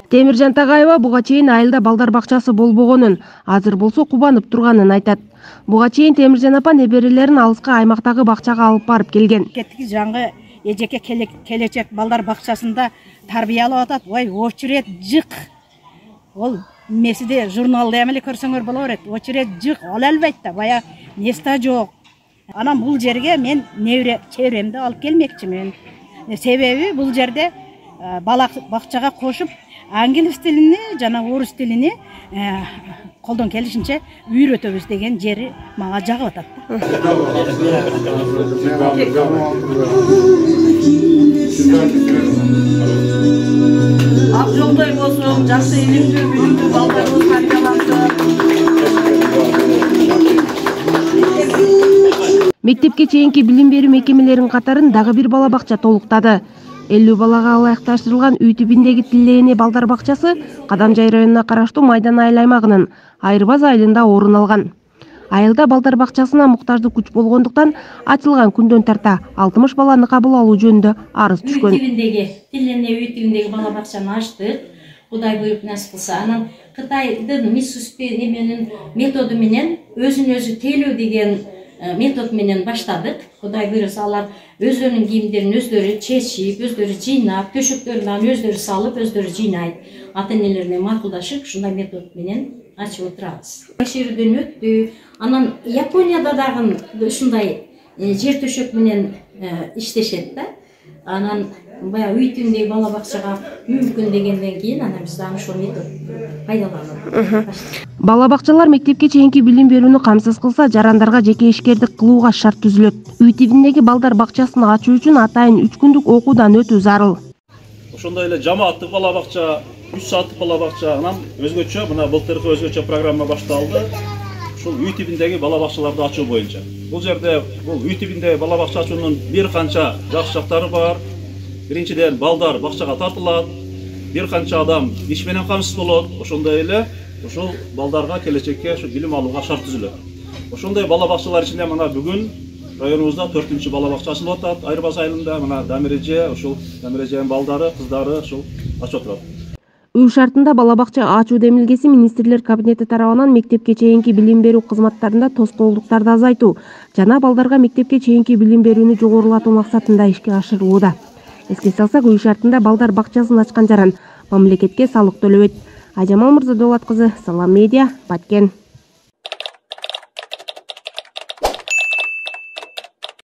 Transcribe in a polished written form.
Темиржан Тагайова буга чейин айылда балдар бакчасы болбогонун, азыр болсо кубанып турганын айтат. Буга чейин Темиржан апа неберелерин алыска аймактагы бакчага алып барып келген. Кеттики жаңы эжеке келечек балдар бакчасында тарбиялап атат. Ой, очерет жык. Ол месиде журналда эмеле көрсөңөр боло берет. Очерет жык, ал албайт бая места жок. Анан бул жерге мен небре чебремди алып келмекчимин. Себеби бул жерде бала бакчага кошуп англис тилини жана орус тилини колдон келишинче үйрөтөбүз деген жери мага жагып атат. Ак жолдой болсун, жакшы илимдүү билимдүү балдарыбыз тарбиялансын. Мектепке чейинки билим берүү мекемелеринин катарын дагы бир бала бакча толуктады. 50 балага ылайыкташтырылган үй тибиндеги Тилээне балдар бакчасы Кадамжай районуна караштуу Майдан айыл аймагынын Айырбаз айылында орун алган. Айылда балдар бакчасына муктаждык күч болгондуктан ачылган күндөн тарта 60 баланы кабыл алуу жөнүндө арыз түшкөн. Тилээне үй тибиндеги бала бакчаны ачтык. Кудай буйруп насип кылса, анан Кытайдын методу менен өзүн өзү тейлөө деген метод менен баштадык. Кудай буйруса алар өздөрүнүн кийимдерин өздөрү чечип, өздөрү жыйнап, төшөктөрүн өздөрү салып, өздөрү жыйнайт. Ата-энелерине макулдашып, ушундай метод менен ачып отурабыз. Текшерүүдөн өттү. Анан Японияда дагы ушундай жер төшөк менен иштешет да. Анан бая үй тибиндеги бала бакчага мүмкүн дегенден кийин анан биз дагы ошол метод пайдаланып. Бала бакчалар мектепке чейинки билим берүүнү камсыз кылса, жарандарга жеке ишкердик кылууга шарт түзүлөт. Үй тибиндеги балдар бакчасын ачуу үчүн атайын 3 күндүк окуудан өтүү зарыл. Ошондой эле жамааттык бала бакча, 3 сааттык бала бакча, анан өзгөчө мына былтыркы өзгөчө программа башталды. Ушул үй тибиндеги бала бакчаларды ачуу боюнча. Бул жерде бул үй тибинде бала бакча ачуунун бир канча жакшы жактары бар. Биринчиден балдар бакчага тартылат, бир канча адам иш менен камсыз болот. Ошондой эле ушул балдарга келечекке билим алууга шарт түзүлөт. Ошондой бала бакчалар ичинде мына бүгүн районубузда 4-чү бала бакча ачылып атат. Айырбаз айылында мына Дамиреже, ушул Дамиреженин балдары, кыздары ушул ачып отурат. Үй шартында бала бакча ачуу демилгеси министрлер кабинети тарабынан мектепке чейинки билим берүү кызматтарында тоскоолдуктарды азайтуу жана балдарга мектепке чейинки билим берүүнү жогорулатуу максатында ишке ашырылууда. Эске салсак, үй шартында балдар бакчасын ачкан жаран мамлекетке салык төлөбөйт. Айжамал Мырзадолат кызы, Салам медиа, Баткен.